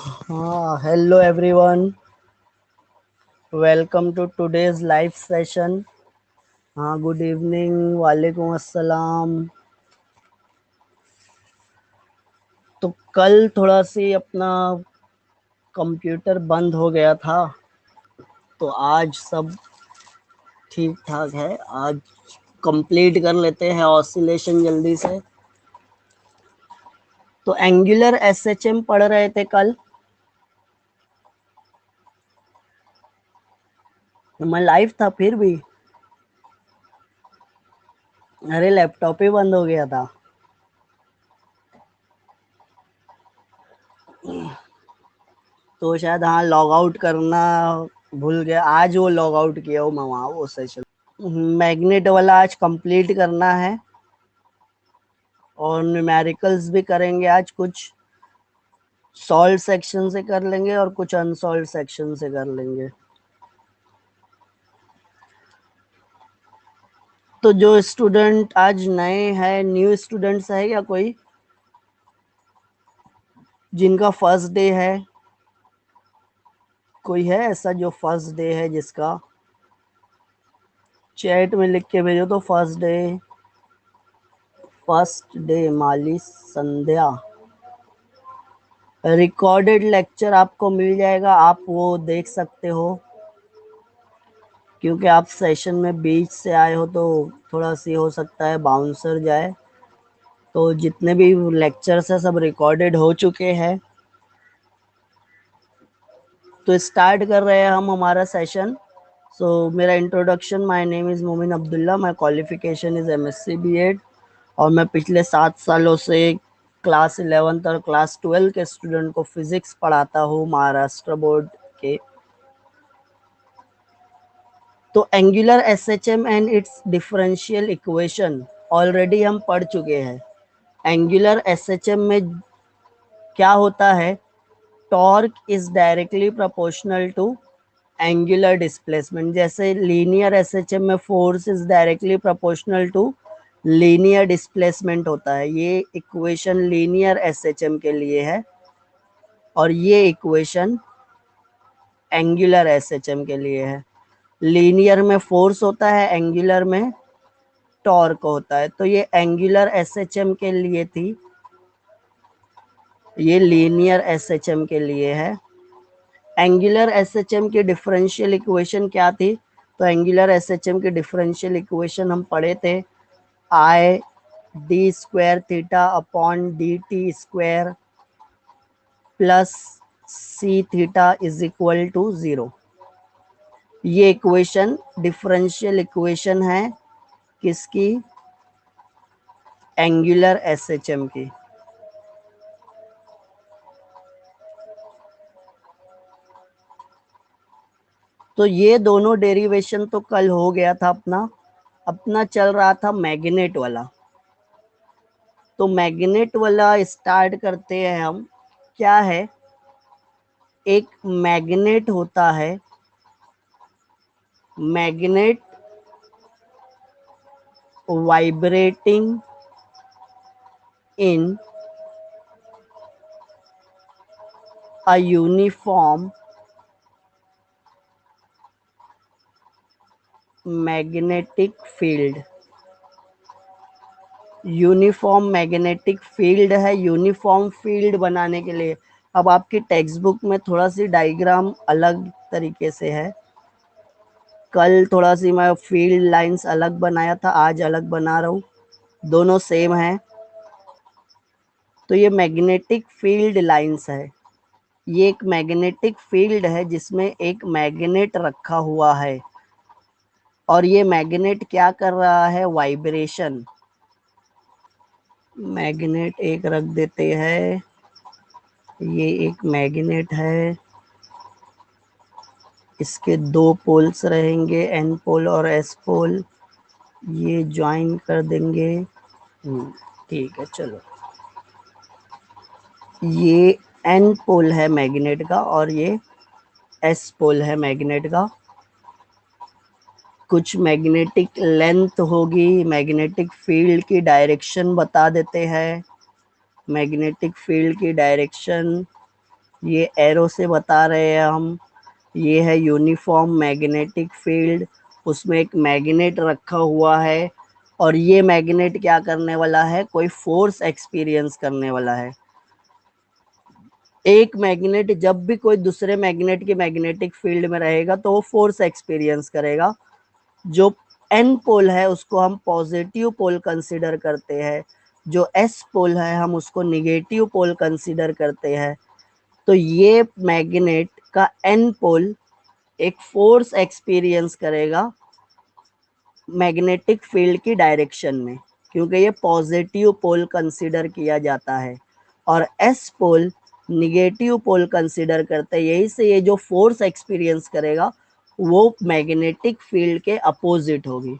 Hello everyone. Welcome to today's live session. Good evening. वालेकुम अस्सलाम. तो कल थोड़ा सी अपना कंप्यूटर बंद हो गया था, तो आज सब ठीक ठाक है. आज कंप्लीट कर लेते हैं ऑसिलेशन जल्दी से. तो एंगुलर एसएचएम पढ़ रहे थे कल. मैं लाइव था फिर भी. अरे लैपटॉप ही बंद हो गया था. तो शायद लॉग आउट करना भूल गया. आज वो लॉग आउट किया हूँ मैं वहाँ वो सेशन. मैग्नेट वाला आज कंप्लीट करना है और न्यूमेरिकल्स भी करेंगे. आज कुछ सॉल्व सेक्शन से कर लेंगे और कुछ अनसॉल्व सेक्शन से कर लेंगे. तो जो स्टूडेंट आज नए हैं, न्यू स्टूडेंट्स है या कोई जिनका फर्स्ट डे है? कोई है ऐसा जो फर्स्ट डे है जिसका? चैट में लिख के भेजो. तो फर्स्ट डे माली संध्या. रिकॉर्डेड लेक्चर आपको मिल जाएगा, आप वो देख सकते हो. क्योंकि आप सेशन में बीच से आए हो तो थोड़ा सी हो सकता है बाउंसर जाए. तो जितने भी लेक्चर्स है सब रिकॉर्डेड हो चुके हैं. तो स्टार्ट कर रहे हैं हम हमारा सेशन. सो मेरा introduction. My name is Momin Abdullah. My qualification is MSc BEd. और मैं पिछले 7 सालों से क्लास 11th और क्लास 12 के स्टूडेंट को फिजिक्स पढ़ाता हूँ महाराष्ट्र बोर्ड के. तो angular SHM and it's differential equation already हम पढ़ चुके हैं. एंगुलर एसएचएम में क्या होता है? Torque is directly proportional to angular displacement. जैसे लीनियर एसएचएम में force is directly proportional to linear displacement होता है. ये इक्वेशन लीनियर एसएचएम के लिए है और ये इक्वेशन एंगुलर एसएचएम के लिए है. लीनियर में फोर्स होता है, एंगुलर में टॉर्क होता है. तो ये एंगुलर एसएचएम के लिए थी, ये लीनियर एसएचएम के लिए है. एंगुलर एसएचएम की डिफरेंशियल इक्वेशन क्या थी? तो एंगुलर एसएचएम की डिफरेंशियल इक्वेशन हम पढ़े थे. I D square theta upon D T square plus C theta is equal to 0. ये इक्वेशन डिफरेंशियल इक्वेशन है किसकी? एंगुलर एसएचएम की. तो ये दोनों डेरिवेशन तो कल हो गया था. अपना चल रहा था मैग्नेट वाला. तो मैग्नेट वाला स्टार्ट करते हैं हम. क्या है? एक मैग्नेट होता है. Magnet vibrating in a uniform magnetic field. Uniform magnetic field है. यूनिफॉर्म फील्ड बनाने के लिए अब आपकी टेक्स्ट बुक में थोड़ा सी डायग्राम अलग तरीके से है. कल थोड़ा सी मैं फील्ड लाइंस अलग बनाया था, आज अलग बना रहा हूँ. दोनों सेम है. तो ये मैग्नेटिक फील्ड लाइंस है. ये एक मैग्नेटिक फील्ड है जिसमें एक मैग्नेट रखा हुआ है और ये मैग्नेट क्या कर रहा है? वाइब्रेशन. मैग्नेट एक रख देते हैं. ये एक मैग्नेट है. इसके 2 पोल्स रहेंगे, एन पोल और एस पोल. ये ज्वाइन कर देंगे. ठीक है, चलो. ये एन पोल है मैग्नेट का और ये एस पोल है मैग्नेट का. कुछ मैग्नेटिक लेंथ होगी. मैग्नेटिक फील्ड की डायरेक्शन बता देते हैं. मैग्नेटिक फील्ड की डायरेक्शन ये एरो से बता रहे हैं हम। ये है यूनिफॉर्म मैग्नेटिक फील्ड, उसमें एक मैग्नेट रखा हुआ है और ये मैग्नेट क्या करने वाला है, कोई फोर्स एक्सपीरियंस करने वाला है। एक मैग्नेट जब भी कोई दूसरे मैग्नेट की मैग्नेटिक फील्ड में रहेगा तो वो फोर्स एक्सपीरियंस करेगा। जो एन पोल है उसको हम पॉजिटिव पोल कंसीडर करते हैं, जो एस पोल है हम उसको निगेटिव पोल कंसीडर करते हैं। तो ये मैग्नेट का एन पोल एक फोर्स एक्सपीरियंस करेगा मैग्नेटिक फील्ड की डायरेक्शन में, क्योंकि ये पॉजिटिव पोल कंसीडर किया जाता है और एस पोल निगेटिव पोल कंसीडर करते हैं। यही से ये जो फोर्स एक्सपीरियंस करेगा वो मैग्नेटिक फील्ड के अपोजिट होगी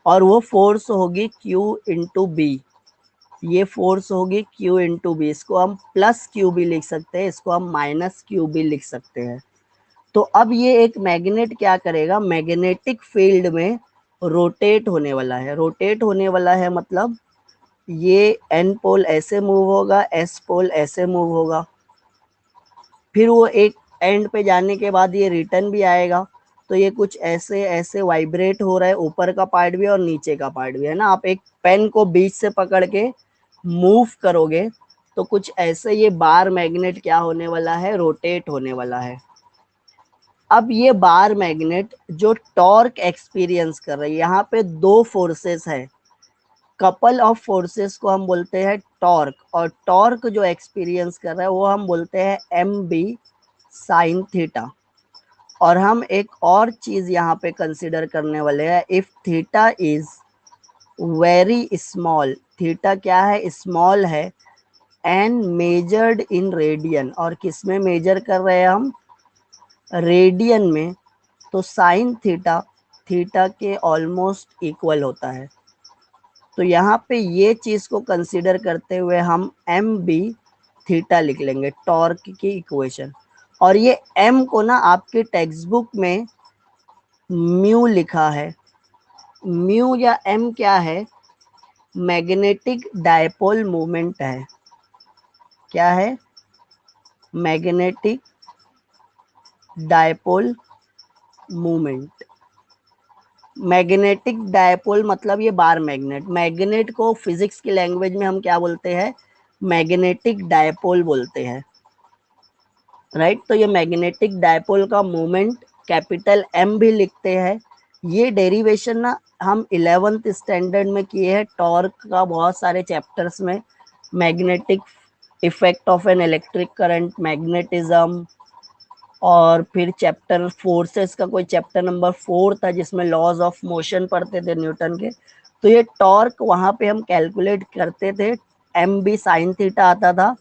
और वो फोर्स होगी Q इंटू बी। ये फोर्स होगी Q इंटू बी। इसको हम प्लस क्यू बी लिख सकते हैं, इसको हम माइनस क्यू बी लिख सकते हैं। तो अब ये एक मैग्नेट क्या करेगा, मैग्नेटिक फील्ड में रोटेट होने वाला है। रोटेट होने वाला है मतलब ये एन पोल ऐसे मूव होगा, एस पोल ऐसे मूव होगा, फिर वो एक एंड पे जाने के बाद ये रिटर्न भी आएगा। तो ये कुछ ऐसे ऐसे वाइब्रेट हो रहा है, ऊपर का पार्ट भी और नीचे का पार्ट भी, है ना। आप एक पेन को बीच से पकड़ के मूव करोगे तो कुछ ऐसे ये बार मैग्नेट क्या होने वाला है, रोटेट होने वाला है। अब ये बार मैग्नेट जो टॉर्क एक्सपीरियंस कर रही है, यहाँ पे दो फोर्सेस है, कपल ऑफ फोर्सेस को हम बोलते हैं टॉर्क, और टॉर्क जो एक्सपीरियंस कर रहा है वो हम बोलते हैं एम बी साइन थीटा। और हम एक और चीज यहाँ पे कंसिडर करने वाले हैं, if theta is very small, theta क्या है, स्मॉल है, एंड मेजर्ड इन रेडियन, और किस में मेजर कर रहे हैं हम, रेडियन में, तो साइन थीटा थीटा के ऑलमोस्ट इक्वल होता है। तो यहाँ पे ये चीज को कंसीडर करते हुए हम एम बी थीटा लिख लेंगे, टॉर्क की इक्वेशन। और ये एम को ना आपके टेक्स्ट बुक में म्यू लिखा है। म्यू या एम क्या है, मैग्नेटिक डायपोल मोमेंट है। क्या है, magnetic dipole moment. Magnetic dipole मतलब ये बार मैग्नेट, मैग्नेट को फिजिक्स की लैंग्वेज में हम क्या बोलते हैं, मैग्नेटिक डायपोल बोलते हैं, राइट। तो ये मैग्नेटिक डायपोल का मोमेंट कैपिटल एम भी लिखते हैं। ये डेरिवेशन ना हम 11th स्टैंडर्ड में किए हैं, टॉर्क का बहुत सारे चैप्टर्स में, magnetic effect of an electric current, magnetism, और फिर चैप्टर फोर्सेस का कोई चैप्टर नंबर 4 था जिसमें लॉज ऑफ मोशन पढ़ते थे न्यूटन के। तो ये टॉर्क वहां पे हम कैलकुलेट करते थे, एम बी साइन थीटा आता था।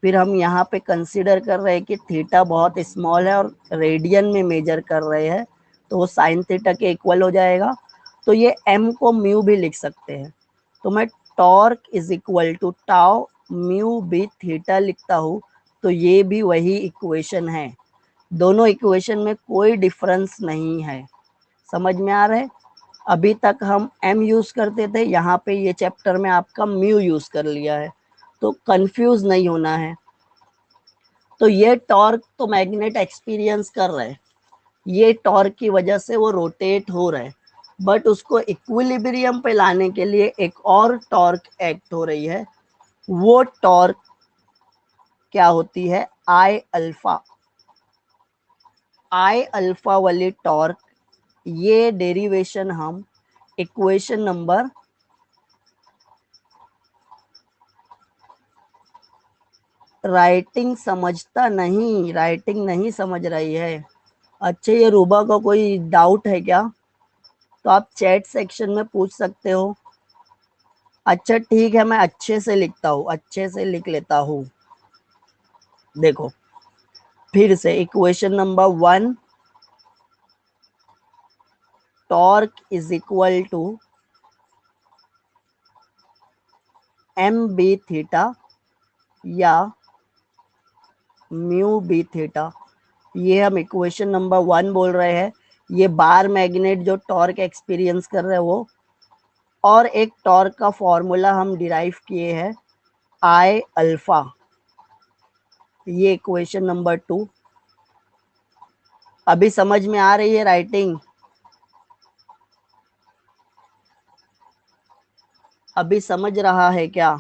फिर हम यहाँ पे कंसीडर कर रहे हैं कि थीटा बहुत स्मॉल है और रेडियन में मेजर कर रहे हैं, तो वो साइन थीटा के इक्वल हो जाएगा। तो ये एम को म्यू भी लिख सकते हैं। तो मैं torque is equal to tau mu B theta लिखता हूँ। तो ये भी वही इक्वेशन है, दोनों इक्वेशन में कोई डिफरेंस नहीं है। समझ में आ रहा है। अभी तक हम एम यूज करते थे, यहाँ पे ये चैप्टर में आपका म्यू यूज कर लिया है, तो कंफ्यूज नहीं होना है। तो ये टॉर्क तो मैग्नेट एक्सपीरियंस कर रहा है, ये टॉर्क की वजह से वो रोटेट हो रहा है, बट उसको इक्विलिब्रियम पे लाने के लिए एक और टॉर्क एक्ट हो रही है। वो टॉर्क क्या होती है, आई अल्फा। आई अल्फा वाली टॉर्क, ये डेरिवेशन हम इक्वेशन नंबर, राइटिंग समझता नहीं, राइटिंग नहीं समझ रही है। अच्छा, ये रूबा को कोई डाउट है क्या, तो आप चैट सेक्शन में पूछ सकते हो। अच्छा ठीक है, मैं अच्छे से लिखता हूँ, अच्छे से लिख लेता हूँ। देखो फिर से equation number 1, torque is equal to M B theta या म्यू बी थीटा। ये हम इक्वेशन नंबर 1 बोल रहे हैं। ये बार मैग्नेट जो टॉर्क एक्सपीरियंस कर रहे हैं वो, और एक टॉर्क का फॉर्मूला हम डिराइव किए हैं, आई अल्फा। ये इक्वेशन नंबर 2। अभी समझ में आ रही है राइटिंग? अभी समझ रहा है क्या?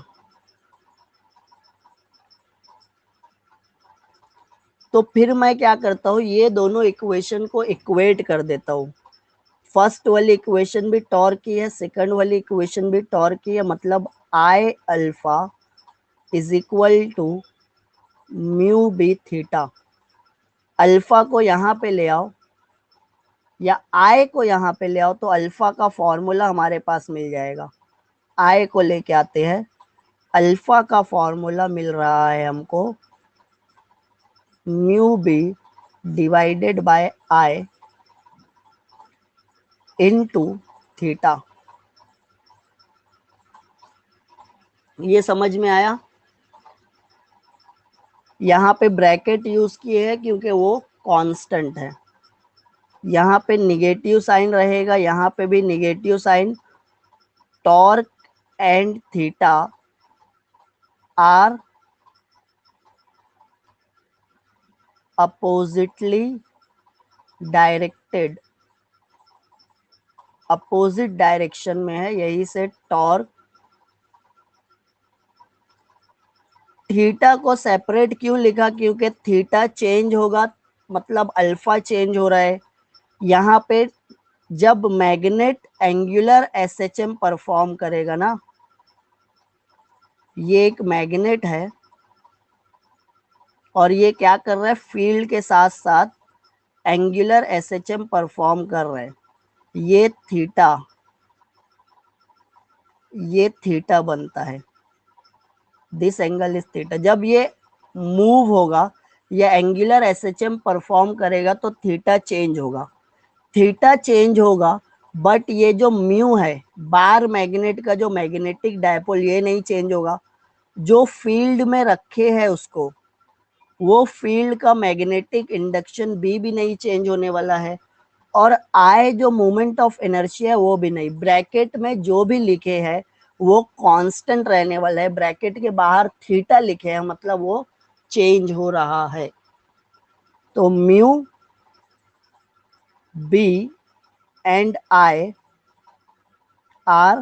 तो फिर मैं क्या करता हूँ, ये दोनों इक्वेशन को इक्वेट कर देता हूँ। फर्स्ट वाली इक्वेशन भी टॉर्क की है, सेकंड वाली इक्वेशन भी टॉर्क की है, मतलब I alpha is equal to mu B theta. Alpha को यहाँ पे ले आओ या आई को यहाँ पे ले आओ तो अल्फा का फॉर्मूला हमारे पास मिल जाएगा। आई को लेके आते हैं, अल्फा का फॉर्मूला मिल रहा है हमको mu B divided by I into theta. ये समझ में आया? यहाँ पे ब्रैकेट यूज किए हैं क्योंकि वो कांस्टेंट है। यहाँ पे निगेटिव साइन रहेगा, यहाँ पे भी negative sign. Torque and theta are oppositely directed, opposite direction में है, यही से टॉर्क। थीटा को सेपरेट क्यों लिखा? क्योंकि थीटा चेंज होगा, मतलब अल्फा चेंज हो रहा है। यहाँ पे जब मैग्नेट एंगुलर एसएचएम परफॉर्म करेगा ना, ये एक मैग्नेट है और ये क्या कर रहा है, फील्ड के साथ साथ एंगुलर एसएचएम परफॉर्म कर रहा है। ये थीटा बनता है, दिस एंगल इज थीटा। जब ये मूव होगा या एंगुलर एसएचएम परफॉर्म करेगा तो थीटा चेंज होगा। थीटा चेंज होगा, बट ये जो म्यू है, बार मैग्नेट का जो मैग्नेटिक डायपोल, ये नहीं चेंज होगा। जो फील्ड में रखे हैं उसको, वो फील्ड का मैग्नेटिक इंडक्शन भी नहीं चेंज होने वाला है। और आई जो मोमेंट ऑफ इनर्शिया है वो भी नहीं। ब्रैकेट में जो भी लिखे हैं वो कांस्टेंट रहने वाला है। ब्रैकेट के बाहर थीटा लिखे हैं मतलब वो चेंज हो रहा है। तो mu B and I are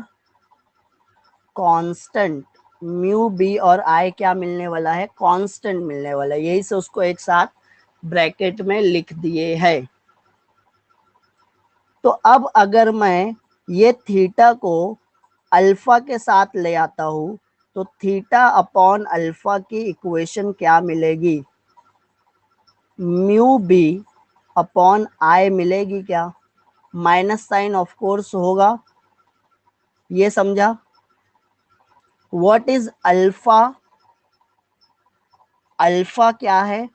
constant. Mu B और आई क्या मिलने वाला है, कांस्टेंट मिलने वाला है। यही से उसको एक साथ ब्रैकेट में लिख दिए है। तो अब अगर मैं ये थीटा को अल्फा के साथ ले आता हूं तो थीटा अपॉन अल्फा की इक्वेशन क्या मिलेगी, म्यू बी अपॉन आई मिलेगी क्या? माइनस साइन ऑफ कोर्स होगा, ये समझा? What is alpha? अल्फा क्या है?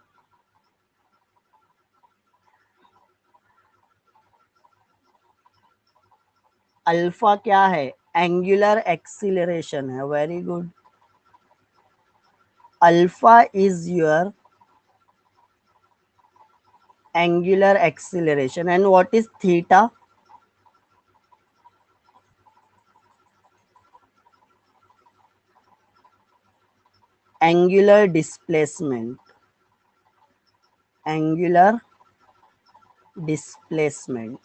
अल्फा क्या है? एंगुलर एक्सीलरेशन है। Very good. Alpha is your angular acceleration. And what is theta? Angular displacement. Angular displacement.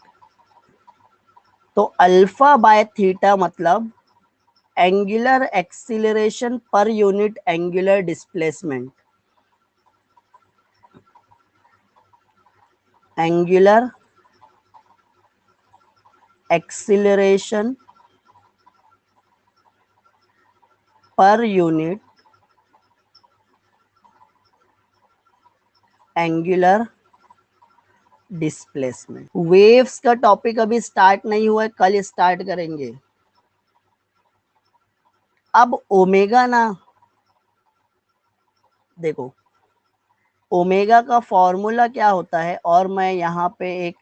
तो अल्फा बाय थीटा मतलब angular acceleration per unit angular displacement. Angular acceleration per unit angular displacement. Waves का topic अभी start नहीं हुआ है, कल start करेंगे। अब ओमेगा ना, देखो ओमेगा का फॉर्मूला क्या होता है, और मैं यहाँ पे एक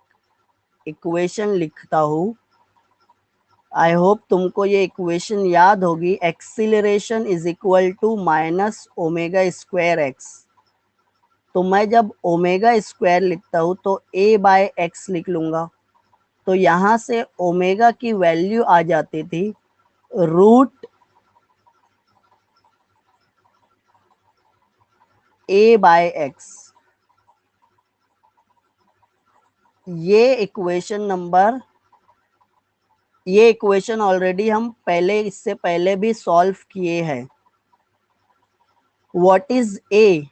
इक्वेशन लिखता हूँ। आई होप तुमको ये इक्वेशन याद होगी। Acceleration is equal to minus omega square X. तो मैं जब ओमेगा स्क्वायर लिखता हूँ तो ए बाय एक्स लिख लूंगा। तो यहाँ से ओमेगा की वैल्यू आ जाती थी रूट ए बाय एक्स। ये इक्वेशन ऑलरेडी हम पहले, इससे पहले भी सॉल्व किए हैं। What is A?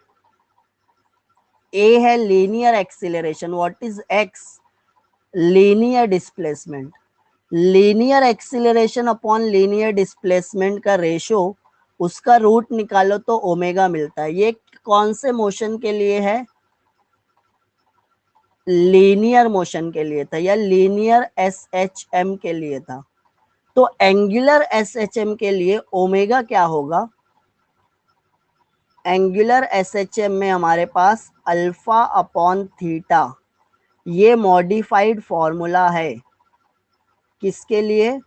ए है linear acceleration. What is x? Linear displacement. Linear acceleration upon linear displacement का रेशो, उसका रूट निकालो तो ओमेगा मिलता है। ये कौन से मोशन के लिए है? लीनियर मोशन के लिए था, या लीनियर एसएचएम के लिए था। तो एंगुलर एसएचएम के लिए ओमेगा क्या होगा? एंगुलर एसएचएम में हमारे पास अल्फा अपॉन थीटा, ये मॉडिफाइड फॉर्मूला है। किसके लिए?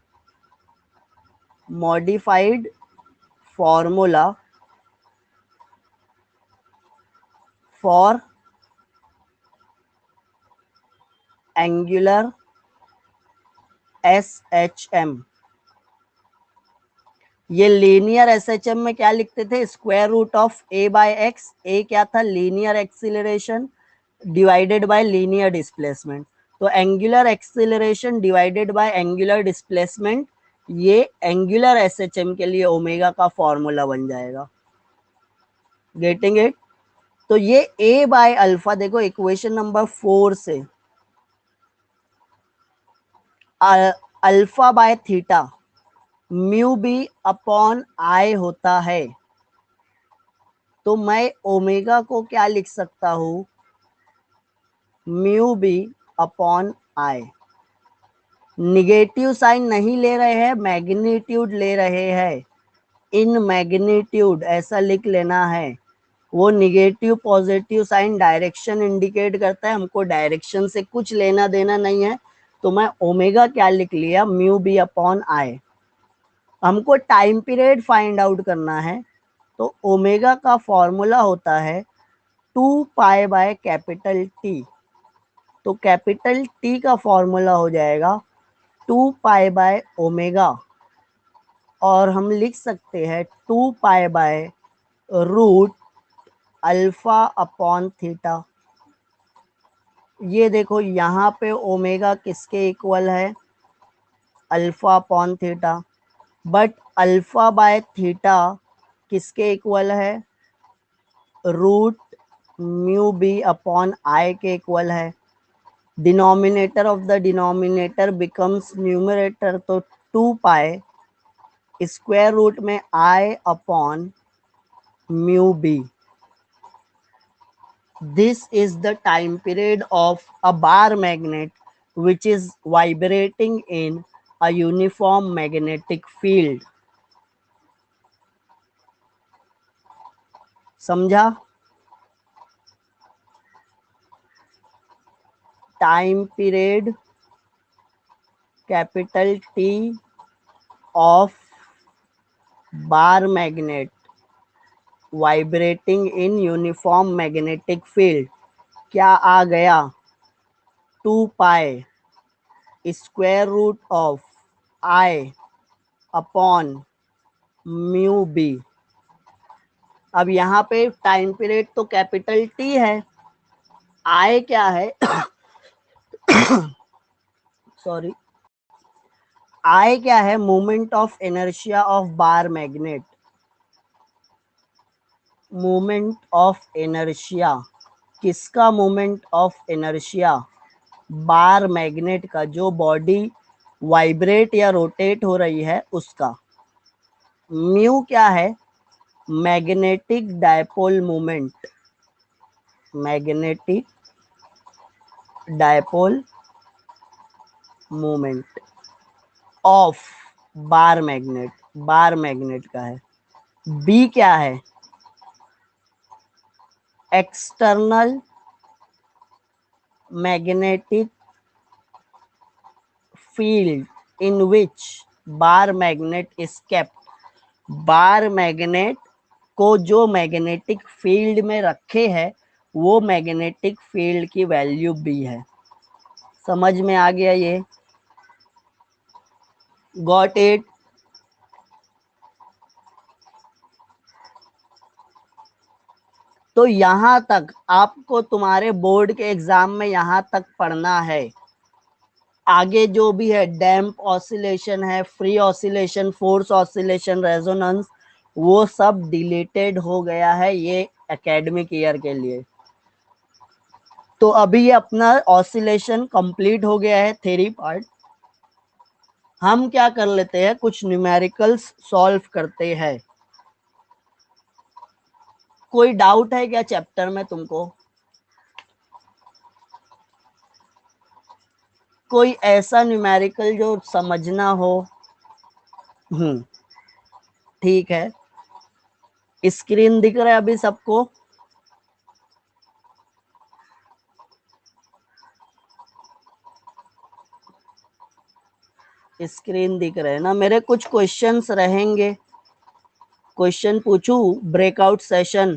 Modified formula for angular SHM. ये लीनियर एसएचएम में क्या लिखते थे? Square root of A by x. A क्या था? Linear acceleration divided by linear displacement. तो angular acceleration divided by angular displacement, ये एंगुलर एसएचएम के लिए ओमेगा का फॉर्मूला बन जाएगा। Getting it? तो ये ए बाय अल्फा, देखो इक्वेशन नंबर 4 से, alpha by theta mu B upon I होता है। तो मैं ओमेगा को क्या लिख सकता हूं? Mu B upon I. Negative sign नहीं ले रहे हैं, मैग्नीट्यूड ले रहे हैं। इन मैग्नीट्यूड ऐसा लिख लेना है। वो negative positive sign direction indicate करता है, हमको डायरेक्शन से कुछ लेना देना नहीं है। तो मैं ओमेगा क्या लिख लिया? Mu B upon I. हमको टाइम पीरियड फाइंड आउट करना है, तो ओमेगा का फॉर्मूला होता है 2 पाई बाय कैपिटल टी। तो कैपिटल टी का फॉर्मूला हो जाएगा 2 पाई बाय ओमेगा, और हम लिख सकते हैं 2 pi by root alpha upon theta. ये देखो यहाँ पे ओमेगा किसके इक्वल है? Alpha upon theta. But alpha by theta किसके इक्वल है? Root mu B upon I के इक्वल है। Denominator of the denominator becomes numerator, तो 2 पाई स्क्वायर रूट में I upon mu B. This is the time period of a bar magnet which is vibrating in a uniform magnetic field. समझा? Time period capital T of bar magnet vibrating in uniform magnetic field क्या आ गया? 2 pi square root of I upon mu B. अब यहाँ पे time period तो capital T है, I क्या है? सॉरी, आई क्या है? Moment of inertia of bar magnet. Moment of inertia किसका? Moment of inertia bar magnet का, जो बॉडी वाइब्रेट या रोटेट हो रही है उसका। म्यू क्या है? Magnetic dipole moment. Magnetic dipole moment of bar magnet, bar magnet का है। बी क्या है? External magnetic field in which bar magnet is kept. Bar magnet को जो मैग्नेटिक फील्ड में रखे है, वो मैग्नेटिक फील्ड की वैल्यू बी है। समझ में आ गया ये? Got it? तो यहां तक आपको तुम्हारे बोर्ड के एग्जाम में यहां तक पढ़ना है। आगे जो भी है डैम्प ऑसिलेशन है, free oscillation, force oscillation, resonance, वो सब डिलीटेड हो गया है ये एकेडमिक ईयर के लिए। तो अभी ये अपना ऑसिलेशन कंप्लीट हो गया है थ्योरी पार्ट। हम क्या कर लेते हैं, कुछ न्यूमेरिकल्स सॉल्व करते हैं। कोई डाउट है क्या चैप्टर में तुमको? कोई ऐसा न्यूमेरिकल जो समझना हो? ठीक है। स्क्रीन दिख रहा है अभी सबको? स्क्रीन दिख रहे है ना? मेरे कुछ क्वेश्चंस रहेंगे, क्वेश्चन पूछूं ब्रेकआउट सेशन।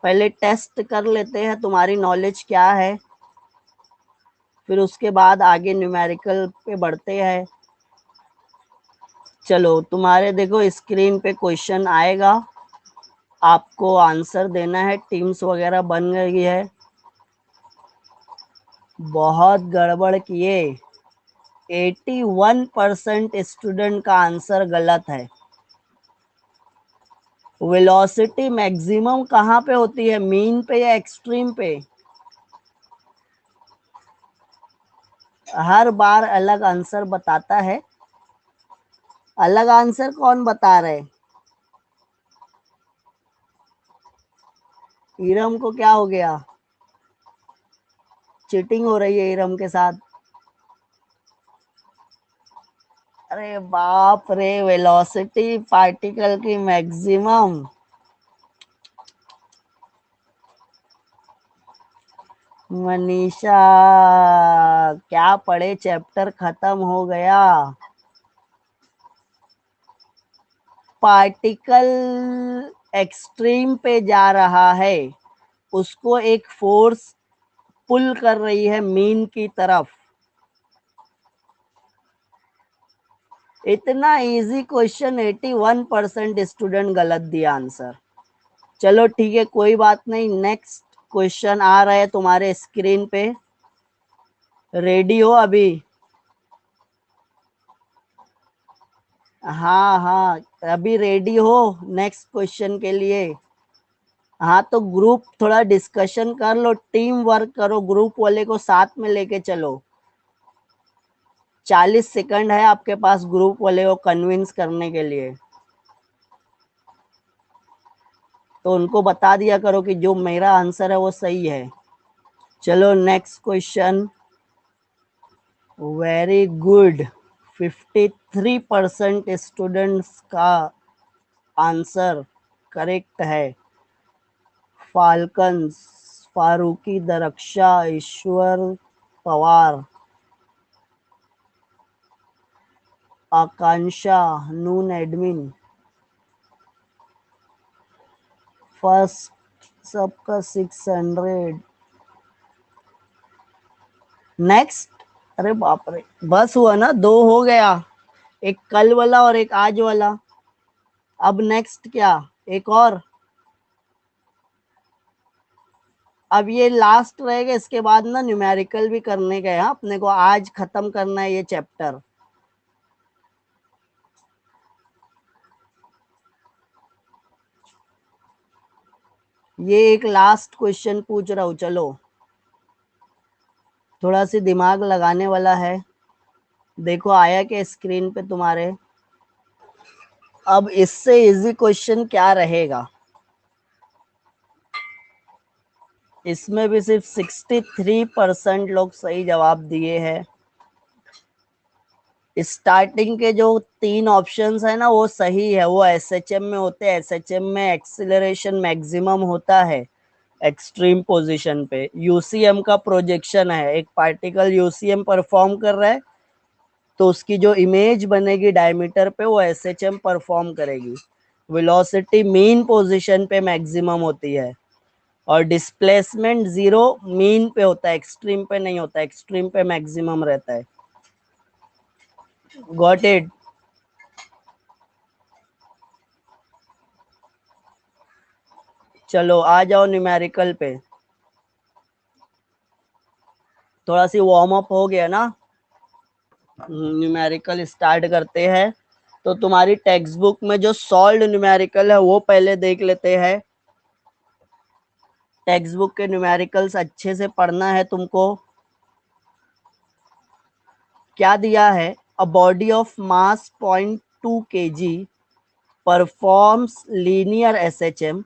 पहले टेस्ट कर लेते हैं तुम्हारी नॉलेज क्या है, फिर उसके बाद आगे न्यूमेरिकल पे बढ़ते हैं। चलो तुम्हारे देखो स्क्रीन पे क्वेश्चन आएगा, आपको आंसर देना है। टीम्स वगैरह बन गई है। बहुत गड़बड़ किए, 81% स्टूडेंट का आंसर गलत है। वेलोसिटी मैक्सिमम कहाँ पे होती है, मीन पे या एक्सट्रीम पे? हर बार अलग आंसर बताता है। अलग आंसर कौन बता रहे? इरम को क्या हो गया? चीटिंग हो रही है इरम के साथ? अरे बाप रे, वेलोसिटी पार्टिकल की मैक्सिमम। मनीषा क्या पढ़े, चैप्टर खत्म हो गया। पार्टिकल एक्सट्रीम पे जा रहा है, उसको एक फोर्स पुल कर रही है मीन की तरफ। इतना इजी क्वेश्चन 81% स्टूडेंट गलत दिया आंसर। चलो ठीक है, कोई बात नहीं। नेक्स्ट क्वेश्चन आ रहा है तुम्हारे स्क्रीन पे। रेडी हो अभी? हाँ हाँ, अभी रेडी हो नेक्स्ट क्वेश्चन के लिए? हाँ तो ग्रुप थोड़ा डिस्कशन कर लो, टीम वर्क करो, ग्रुप वाले को साथ में लेके चलो। 40 सेकंड है आपके पास ग्रुप वाले को कन्विंस करने के लिए। तो उनको बता दिया करो कि जो मेरा आंसर है वो सही है। चलो next question. Very good, 53% students का आंसर करेक्ट है। फाल्कन्स, फारूकी दरक्षा, ईश्वर पवार, आकांक्षा, नून एडमिन, फर्स्ट सबका 600। नेक्स्ट। अरे बाप रे, बस हुआ ना, दो हो गया, एक कल वाला और एक आज वाला। अब नेक्स्ट क्या, एक और? अब ये लास्ट रहेगा, इसके बाद ना न्यूमेरिकल भी करने गए। हाँ, अपने को आज खत्म करना है ये चैप्टर। ये एक लास्ट क्वेश्चन पूछ रहा हूँ, चलो थोड़ा सी दिमाग लगाने वाला है। देखो आया क्या स्क्रीन पे तुम्हारे? अब इससे इजी क्वेश्चन क्या रहेगा? इसमें भी सिर्फ 63% लोग सही जवाब दिए हैं। स्टार्टिंग के जो 3 ऑप्शंस है ना वो सही है, वो एसएचएम में होते हैं। एसएचएम में एक्सीलरेशन मैक्सिमम होता है एक्सट्रीम पोजीशन पे। यूसीएम का प्रोजेक्शन है, एक पार्टिकल यूसीएम परफॉर्म कर रहा है तो उसकी जो इमेज बनेगी डायमीटर पे वो एसएचएम परफॉर्म करेगी। वेलोसिटी मीन पोजीशन पे मैक्सिमम होती है और डिस्प्लेसमेंट 0 मीन पे होता है, एक्सट्रीम पे नहीं होता, एक्सट्रीम पे मैक्सिमम रहता है। Got it? चलो आ जाओ न्यूमेरिकल पे। थोड़ा सी वार्म अप हो गया ना। न्यूमेरिकल स्टार्ट करते हैं। तो तुम्हारी टेक्स्ट बुक में जो सॉल्व्ड न्यूमेरिकल है वो पहले देख लेते हैं। टेक्स्ट बुक के न्यूमेरिकल्स अच्छे से पढ़ना है तुमको। क्या दिया है? A body of mass 0.2 kg performs linear SHM.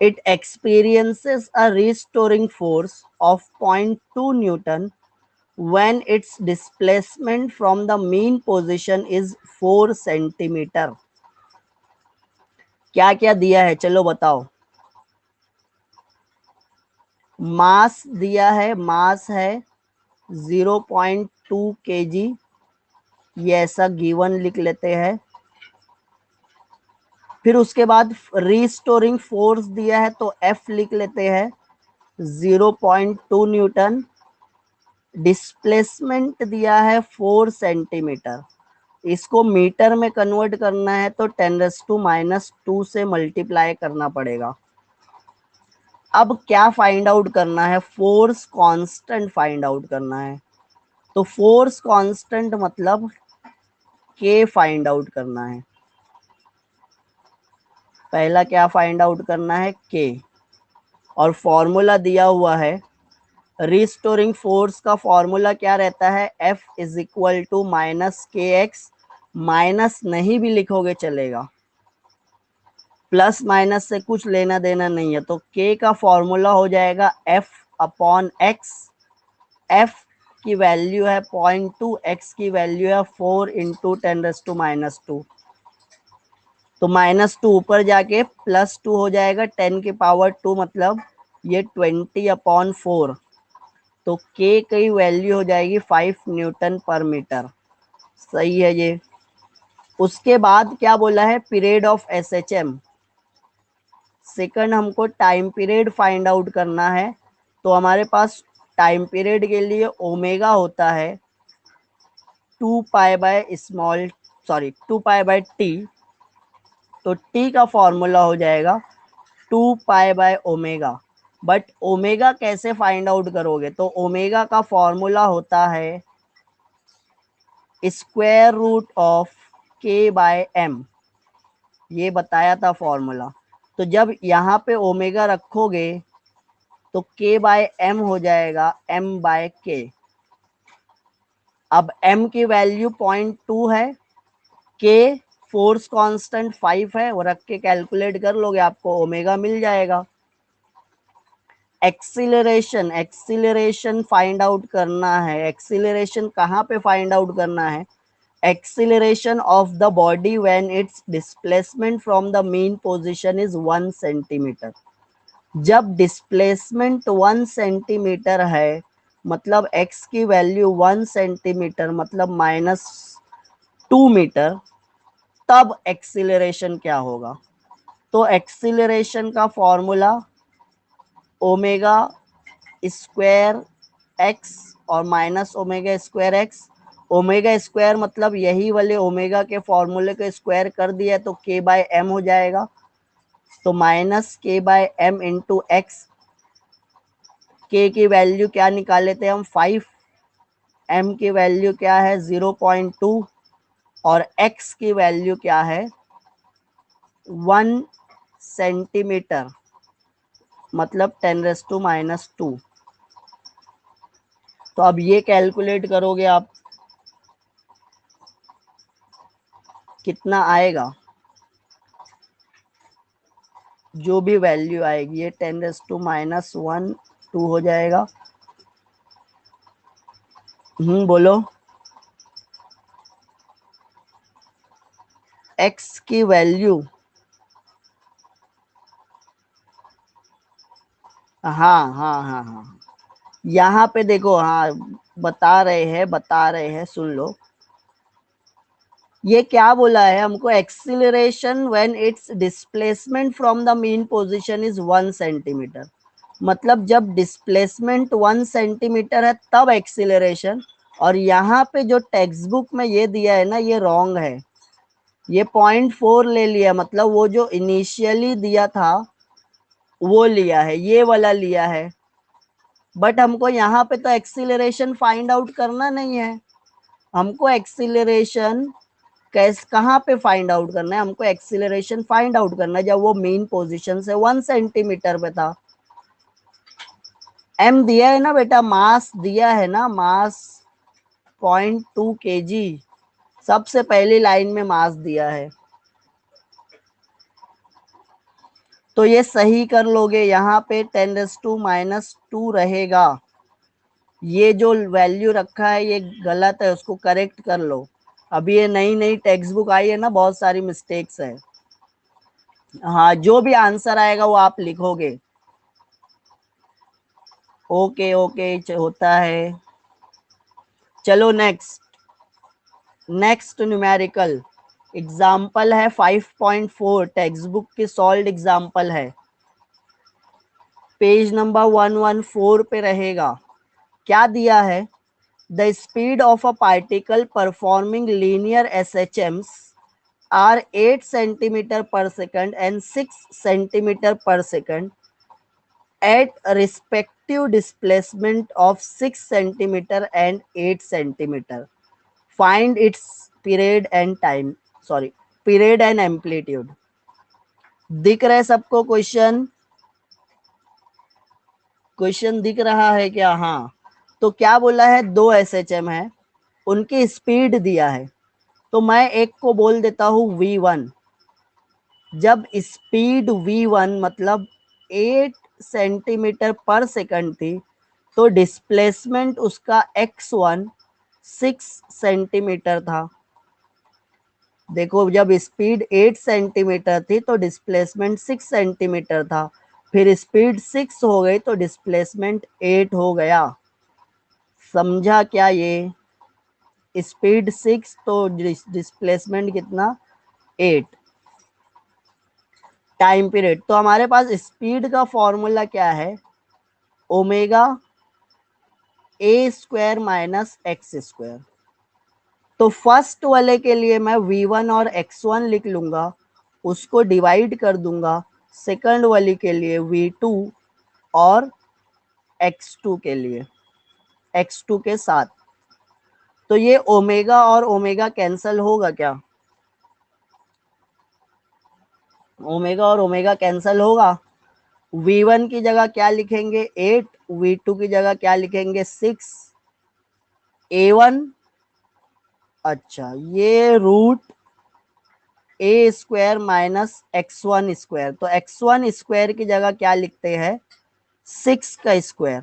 It experiences a restoring force of 0.2 Newton when its displacement from the mean position is 4 centimeter. क्या क्या दिया है चलो बताओ। मास दिया है, मास है 0.2 kg, ये ऐसा गिवन लिख लेते हैं। फिर उसके बाद रिस्टोरिंग फोर्स दिया है तो F लिख लेते हैं 0.2 न्यूटन। डिस्प्लेसमेंट दिया है 4 सेंटीमीटर। इसको मीटर में कन्वर्ट करना है तो 10⁻² से मल्टीप्लाई करना पड़ेगा। अब क्या फाइंड आउट करना है? फोर्स कांस्टेंट फाइंड आउट करना है। तो फोर्स कांस्टेंट मतलब के फाइंड आउट करना है। पहला क्या फाइंड आउट करना है? के। और फॉर्मूला दिया हुआ है। रिस्टोरिंग फोर्स का फॉर्मूला क्या रहता है? F is equal to -kx। Minus नहीं भी लिखोगे चलेगा, प्लस माइनस से कुछ लेना देना नहीं है। तो k का फॉर्मूला हो जाएगा F अपॉन x। F की वैल्यू है 0.2, x की वैल्यू है 4 इंटू 10⁻²। तो -2 ऊपर जाके +2 हो जाएगा, 10⁻², मतलब ये 20/4। तो k की वैल्यू हो जाएगी 5 न्यूटन पर मीटर। सही है ये। उसके बाद क्या बोला है? Period of SHM। सेकंड हमको टाइम पीरियड फाइंड आउट करना है। तो हमारे पास टाइम पीरियड के लिए ओमेगा होता है 2π/टी। तो टी का फॉर्मूला हो जाएगा 2π/ओमेगा। बट ओमेगा कैसे फाइंड आउट करोगे? तो ओमेगा का फॉर्मूला होता है स्क्वायर रूट ऑफ k/m। ये बताया था फॉर्मूला। तो जब यहाँ पे ओमेगा रखोगे तो k/m हो जाएगा m/k। अब m की वैल्यू 0.2 है, k फोर्स कांस्टेंट 5 है, वो रख के कैलकुलेट कर लोगे, आपको ओमेगा मिल जाएगा। एक्सीलरेशन, एक्सीलरेशन फाइंड आउट करना है। एक्सीलरेशन कहाँ पे फाइंड आउट करना है? Acceleration of the body when it's displacement from the mean position is 1 centimetre. जब डिस्प्लेसमेंट 1 सेंटीमीटर है, मतलब x की वैल्यू 1 सेंटीमीटर मतलब -2 मीटर, तब एक्सीलरेशन क्या होगा? तो एक्सीलरेशन का फॉर्मूला ओमेगा स्क्वायर एक्स और minus omega square x. Omega square मतलब यही वाले ओमेगा के फॉर्मूले को स्क्वायर कर दिया तो k/m हो जाएगा। तो -k/m इंटू एक्स। k की वैल्यू क्या निकाले थे हम? 5। m की वैल्यू क्या है? 0.2। और x की वैल्यू क्या है? 1 सेंटीमीटर मतलब 10⁻²। तो अब ये कैलकुलेट करोगे आप, कितना आएगा? जो भी वैल्यू आएगी ये 10⁻1 2 हो जाएगा। बोलो। x की वैल्यू, हाँ, यहाँ पे देखो, हाँ बता रहे हैं सुन लो। ये क्या बोला है हमको? Acceleration when it's displacement from the mean position is 1 centimetre. मतलब जब डिस्प्लेसमेंट 1 सेंटीमीटर है तब एक्सीलरेशन। और यहाँ पे जो टेक्स्ट बुक में ये दिया है ना, ये रॉन्ग है। ये 0.4 ले लिया, मतलब वो जो इनिशियली दिया था वो लिया है, ये वाला लिया है, बट हमको यहाँ पे तो एक्सीलरेशन फाइंड आउट करना नहीं है। हमको एक्सीलरेशन कहाँ पे फाइंड आउट करना है? हमको एक्सीलरेशन फाइंड आउट करना है जब वो मेन पोजीशन से 1 सेंटीमीटर पे था। एम दिया है ना बेटा, मास दिया है ना, मास 0.2 kg, सबसे पहली लाइन में मास दिया है। तो ये सही कर लोगे, यहाँ पे 10⁻⁻² रहेगा। ये जो वैल्यू रखा है ये गलत है, उसको करेक्ट कर लो। अभी ये नई नई टेक्स्ट बुक आई है ना, बहुत सारी मिस्टेक्स है। हाँ, जो भी आंसर आएगा वो आप लिखोगे। ओके ओके, होता है। चलो नेक्स्ट न्यूमेरिकल एग्जाम्पल है 5.4, टेक्स्ट बुक की सॉल्व एग्जाम्पल है, पेज नंबर 114 पे रहेगा। क्या दिया है? The speed of a particle performing linear SHMs are 8 centimeter per second and 6 centimeter per second at respective displacement of 6 centimeter and 8 centimeter. Find its period and time, sorry, period and amplitude. दिख रहा है सबको question? Question दिख रहा है क्या? हाँ। तो क्या बोला है, 2 SHM है, उनकी स्पीड दिया है, तो मैं एक को बोल देता हूँ V1। जब स्पीड V1 मतलब 8 सेंटीमीटर पर सेकंड थी, तो डिस्प्लेसमेंट उसका x1 6 सेंटीमीटर था। देखो, जब स्पीड 8 सेंटीमीटर थी तो डिस्प्लेसमेंट 6 सेंटीमीटर था, फिर स्पीड 6 हो गई तो डिस्प्लेसमेंट 8 हो गया। समझा क्या? ये स्पीड 6 तो डिस्प्लेसमेंट कितना? 8। टाइम पीरियड, तो हमारे पास स्पीड का फॉर्मूला क्या है? Omega A² minus x²। तो फर्स्ट वाले के लिए मैं V1 और x1 लिख लूंगा, उसको डिवाइड कर दूंगा सेकंड वाले के लिए V2 और x2 के लिए, x2 के साथ। तो ये ओमेगा और ओमेगा कैंसल होगा क्या? ओमेगा और ओमेगा कैंसल होगा। V1 की जगह क्या लिखेंगे? 8, V2 की जगह क्या लिखेंगे? 6। A1, अच्छा, ये रूट A² माइनस x1², तो x1² की जगह क्या लिखते हैं? 6 का square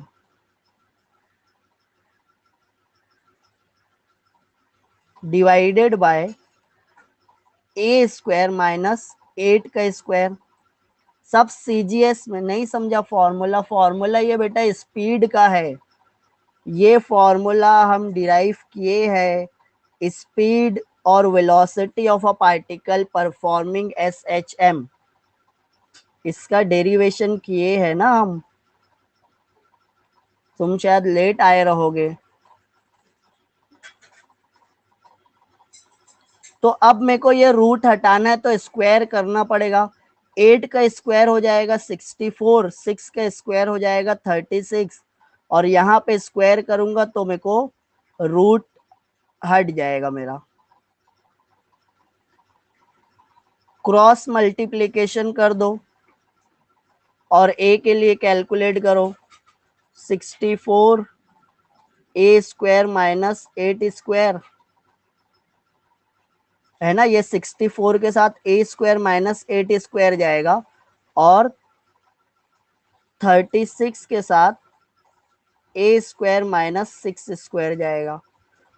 divided by A² minus 8 का स्क्वायर। सब CGS में नहीं समझा फॉर्मूला? फॉर्मूला ये बेटा स्पीड का है, ये फॉर्मूला हम डिराइव किए हैं स्पीड और velocity of a particle performing SHM, इसका डेरिवेशन किए हैं ना हम। तुम शायद लेट आए रहोगे। तो अब मेरे को ये रूट हटाना है तो स्क्वायर करना पड़ेगा। 8 का स्क्वायर हो जाएगा 64, 6 का स्क्वायर हो जाएगा 36, और यहाँ पे स्क्वायर करूंगा तो मेरे को रूट हट जाएगा मेरा। क्रॉस मल्टीप्लीकेशन कर दो और a के लिए कैलकुलेट करो। 64 A² माइनस 8² है ना, ये 64 के साथ A² माइनस 8² जाएगा, और 36 के साथ A² माइनस 6² जाएगा।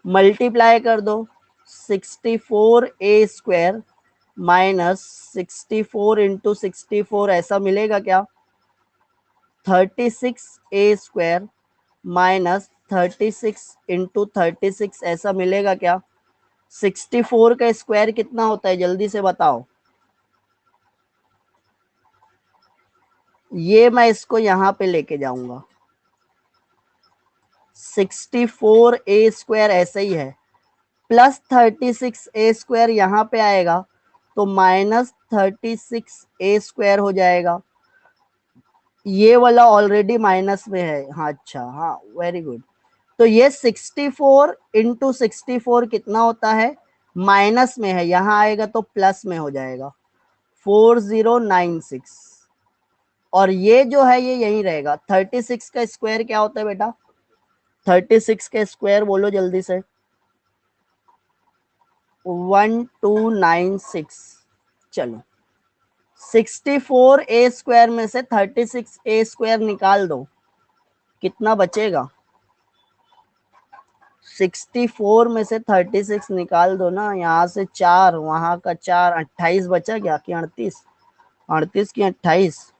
मल्टीप्लाई कर दो, 64 A² माइनस 64 इंटू 64 ऐसा मिलेगा क्या? 36 A² माइनस 36 इंटू 36 ऐसा मिलेगा क्या? 64 का स्क्वायर कितना होता है, जल्दी से बताओ। ये मैं इसको यहां पे लेके जाऊंगा, 64A² ऐसे ही है, प्लस 36A² यहाँ पे आएगा तो माइनस 36A² हो जाएगा। ये वाला ऑलरेडी माइनस में है। हाँ अच्छा, हाँ वेरी गुड। तो ये 64 इंटू 64 कितना होता है, माइनस में है, यहाँ आएगा तो प्लस में हो जाएगा 4096। और ये जो है ये यही रहेगा। 36 का स्क्वायर क्या होता है बेटा, 36 का स्क्वायर बोलो जल्दी से। 1296। चलो 64a² में से 36a² निकाल दो, कितना बचेगा। 64 में से 36 निकाल दो ना, यहाँ से 4 वहां का 4, 28 बचा क्या कि 38, 38 की 28,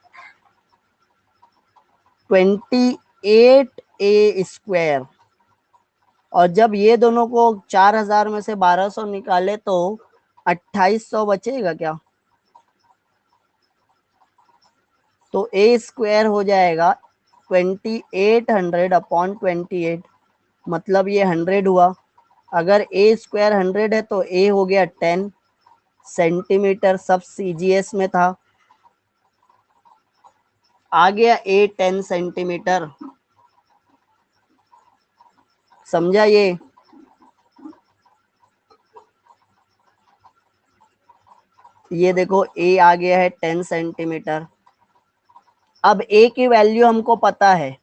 28a²। और जब ये दोनों को 4000 में से 1200 निकाले तो 2800 बचेगा क्या। तो a² हो जाएगा 2800/28, मतलब ये 100 हुआ। अगर a² 100 है तो a हो गया 10 सेंटीमीटर, सब CGS में था, आ गया a 10 सेंटीमीटर। समझा ये देखो a आ गया है 10 सेंटीमीटर। अब a की वैल्यू हमको पता है,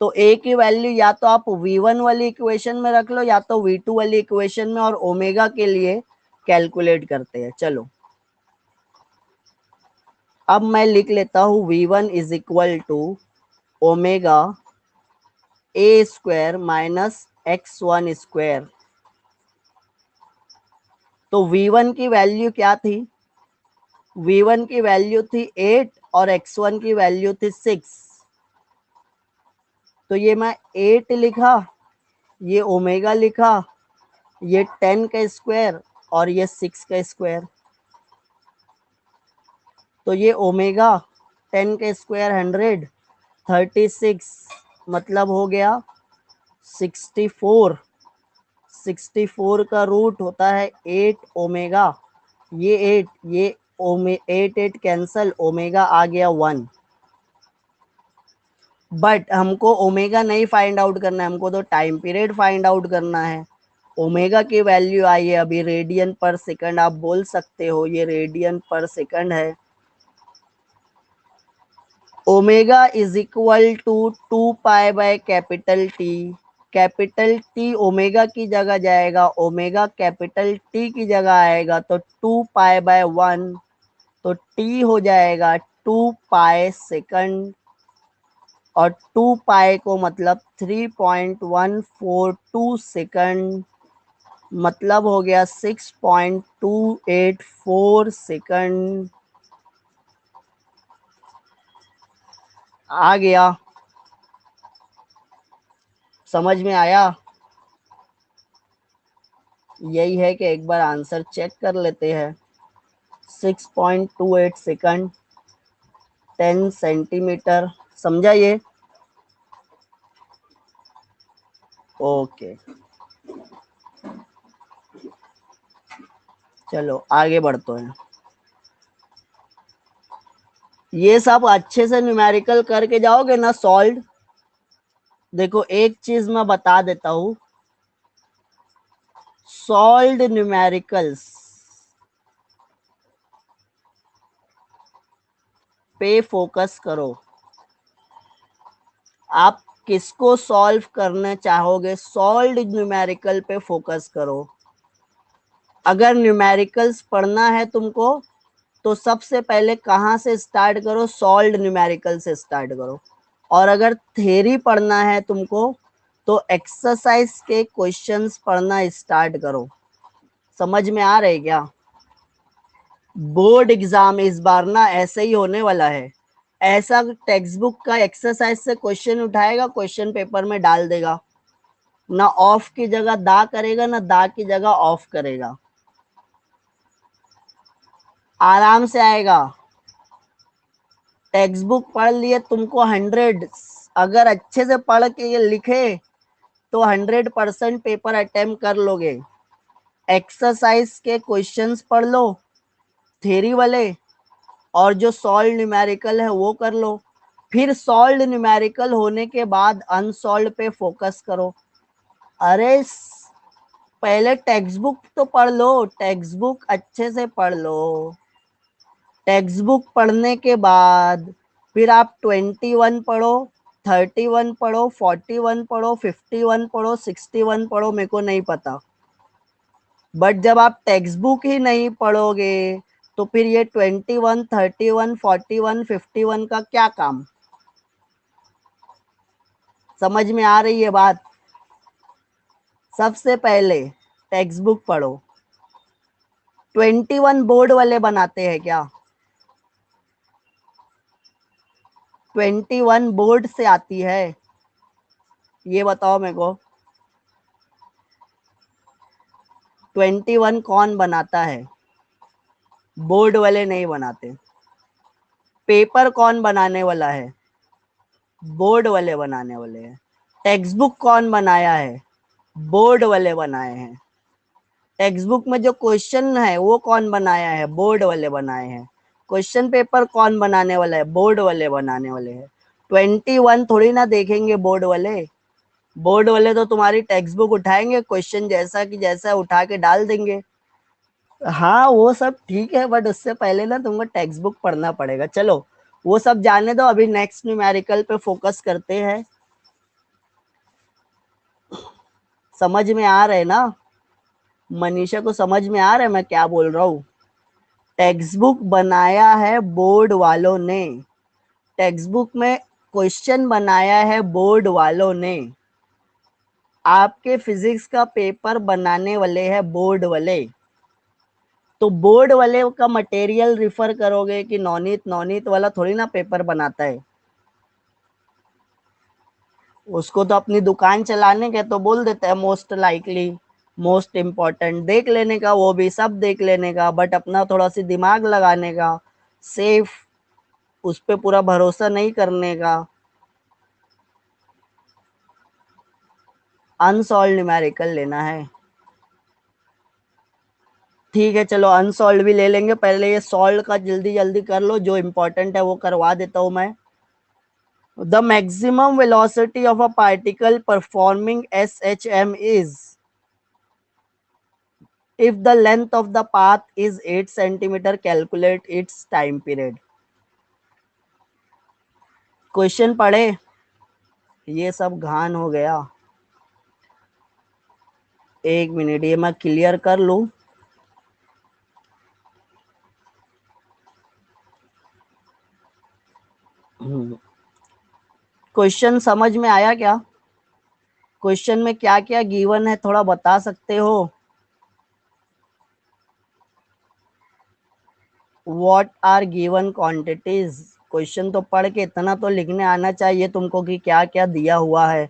तो a की वैल्यू या तो आप v1 वाली इक्वेशन में रख लो या तो v2 वाली इक्वेशन में, और ओमेगा के लिए कैलकुलेट करते हैं। चलो अब मैं लिख लेता हूं v1 is equal to omega a² minus x1²। तो v1 की वैल्यू क्या थी, v1 की वैल्यू थी 8 और x1 की वैल्यू थी 6। तो ये मैं 8 लिखा, ये ओमेगा लिखा, ये 10 का स्क्वायर और ये 6 का स्क्वायर। तो ये ओमेगा 10 का स्क्वायर 100, 36 मतलब हो गया 64। 64 का रूट होता है 8 ओमेगा, ये 8, ये 8 कैंसल, ओमेगा आ गया 1। बट हमको ओमेगा नहीं फाइंड आउट करना है, हमको तो टाइम पीरियड फाइंड आउट करना है। ओमेगा की वैल्यू आई है अभी रेडियन पर सेकंड, आप बोल सकते हो ये रेडियन पर सेकंड है। ओमेगा इज इक्वल टू 2π/कैपिटल T। कैपिटल T ओमेगा की जगह जाएगा, ओमेगा कैपिटल T की जगह आएगा तो 2π/1, तो T हो जाएगा 2π सेकंड, और 2π को मतलब 3.142 सेकंड, मतलब हो गया 6.284 सेकंड। आ गया, समझ में आया। यही है कि एक बार आंसर चेक कर लेते हैं। 6.28 सेकंड, 10 सेंटीमीटर, समझा ये। ओके चलो आगे बढ़ते हैं। ये सब अच्छे से न्यूमेरिकल करके जाओगे ना सॉल्व। देखो एक चीज मैं बता देता हूं, सॉल्व्ड न्यूमेरिकल्स पे फोकस करो। आप किसको सॉल्व करना चाहोगे, सॉल्व्ड न्यूमेरिकल पे फोकस करो। अगर न्यूमेरिकल्स पढ़ना है तुमको तो सबसे पहले कहाँ से स्टार्ट करो, सॉल्व्ड न्यूमेरिकल से स्टार्ट करो। और अगर थ्योरी पढ़ना है तुमको तो एक्सरसाइज के क्वेश्चंस पढ़ना स्टार्ट करो। समझ में आ रहे क्या। बोर्ड एग्जाम इस बार ना ऐसे ही होने वाला है, ऐसा टेक्स्ट बुक का एक्सरसाइज से क्वेश्चन उठाएगा, क्वेश्चन पेपर में डाल देगा, ना ऑफ की जगह दा करेगा ना दा की जगह ऑफ करेगा, आराम से आएगा। टेक्स्ट बुक पढ़ लिए तुमको 100, अगर अच्छे से पढ़ के ये लिखे तो 100% पेपर अटेम्प्ट कर लोगे। एक्सरसाइज के क्वेश्चंस पढ़ लो थ्योरी वाले, और जो सॉल्व न्यूमेरिकल है वो कर लो। फिर सॉल्व न्यूमेरिकल होने के बाद अनसॉल्व पे फोकस करो। अरे पहले टेक्स्ट बुक तो पढ़ लो, टेक्स्ट बुक अच्छे से पढ़ लो। टेक्स्ट बुक पढ़ने के बाद फिर आप 21 पढ़ो, 31 पढ़ो, 41 पढ़ो, 51 पढ़ो, 61 पढ़ो, मेरे को नहीं पता। बट जब आप टेक्स्ट बुक ही नहीं पढ़ोगे तो फिर ये 21, 31, 41, 51 का क्या काम? समझ में आ रही है बात? सबसे पहले टेक्स्ट बुक पढ़ो। 21 बोर्ड वाले बनाते हैं क्या? 21 बोर्ड से आती है? ये बताओ मेरे को। 21 कौन बनाता है? बोर्ड वाले नहीं बनाते। पेपर कौन बनाने वाला है? बोर्ड वाले बनाने वाले हैं। टेक्स्ट बुक कौन बनाया है? बोर्ड वाले बनाए हैं। टेक्स्ट बुक में जो क्वेश्चन है वो कौन बनाया है? बोर्ड वाले बनाए हैं। क्वेश्चन पेपर कौन बनाने वाला है? बोर्ड वाले बनाने वाले हैं। 21 थोड़ी ना देखेंगे बोर्ड वाले। बोर्ड वाले तो तुम्हारी टेक्स्ट बुक उठाएंगे, क्वेश्चन जैसा कि जैसा उठा के डाल देंगे। हाँ वो सब ठीक है, बट उससे पहले ना तुमको टेक्स्ट बुक पढ़ना पड़ेगा। चलो वो सब जाने दो, अभी नेक्स्ट न्यूमेरिकल पे फोकस करते हैं। समझ में आ रहा है ना? मनीषा को समझ में आ रहा है मैं क्या बोल रहा हूँ? टेक्स्ट बुक बनाया है बोर्ड वालों ने। टेक्स्ट बुक में क्वेश्चन बनाया है बोर्ड वालों ने। आपके फिजिक्स का पेपर बनाने वाले हैं बोर्ड वाले। तो बोर्ड वाले का मटेरियल रिफर करोगे कि नवनीत, नवनीत वाला थोड़ी ना पेपर बनाता है। उसको तो अपनी दुकान चलाने के तो बोल देते हैं मोस्ट लाइकली, मोस्ट इम्पोर्टेंट देख लेने का, वो भी सब देख लेने का, बट अपना थोड़ा सी दिमाग लगाने का, सेफ उस पे पूरा भरोसा नहीं करने का। अनसॉल्व न्यूमेरिकल लेना है? ठीक है चलो अनसॉल्व भी ले लेंगे। पहले ये सॉल्व का जल्दी जल्दी कर लो, जो इम्पोर्टेंट है वो करवा देता हूं मैं। The maximum velocity of a particle performing SHM is if the length of the path is 8 centimeter, calculate its time period। Question पढ़े? ये सब घान हो गया। एक मिनट ये मैं क्लियर कर लूं। क्वेश्चन समझ में आया क्या? क्वेश्चन में क्या क्या गिवन है थोड़ा बता सकते हो? What are given quantities? Question तो पढ़ के इतना तो लिखने आना चाहिए तुमको कि क्या क्या दिया हुआ है।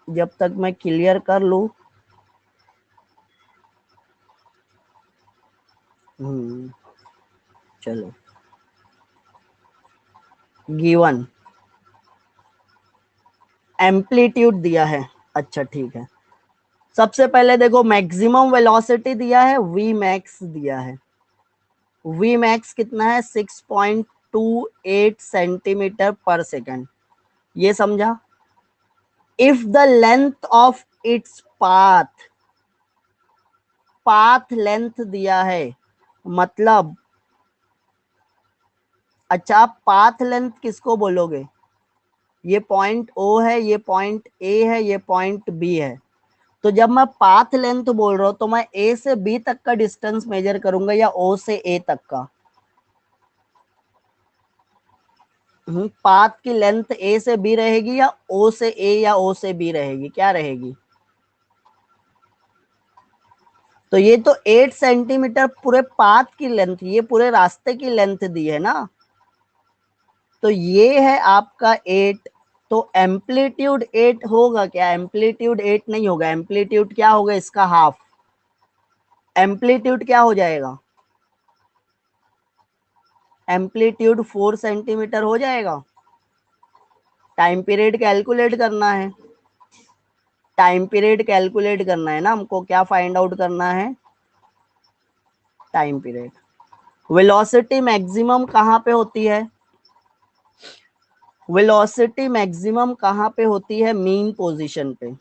जब तक मैं क्लियर कर लूं। चलो गिवन एम्पलीट्यूड दिया है। अच्छा ठीक है। सबसे पहले देखो मैक्सिमम वेलोसिटी दिया है, वी मैक्स दिया है। वी मैक्स कितना है? 6.28 सेंटीमीटर पर सेकेंड। ये समझा? If the length of its path, path length दिया है मतलब, अच्छा आप पाथ लेंथ किसको बोलोगे? ये पॉइंट ओ है, ये पॉइंट ए है, ये पॉइंट बी है। तो जब मैं पाथ लेंथ बोल रहा हूं तो मैं ए से बी तक का डिस्टेंस मेजर करूंगा या ओ से ए तक का? पाथ की लेंथ ए से बी रहेगी या ओ से ए या ओ से बी रहेगी? क्या रहेगी? तो ये तो 8 सेंटीमीटर पूरे पाथ की लेंथ, ये पूरे रास्ते की लेंथ दी है ना। तो ये है आपका 8। तो एम्पलीट्यूड 8 होगा क्या? एम्पलीट्यूड 8 नहीं होगा। एम्पलीट्यूड क्या होगा? इसका हाफ। एम्पलीट्यूड क्या हो जाएगा? एम्पलीट्यूड 4 सेंटीमीटर हो जाएगा। टाइम पीरियड कैलकुलेट करना है। टाइम पीरियड कैलकुलेट करना है ना हमको। क्या फाइंड आउट करना है? Time period. वेलोसिटी मैक्सिमम कहाँ पे होती है? वेलोसिटी मैक्सिमम कहाँ पे होती है? मीन पोजीशन पे।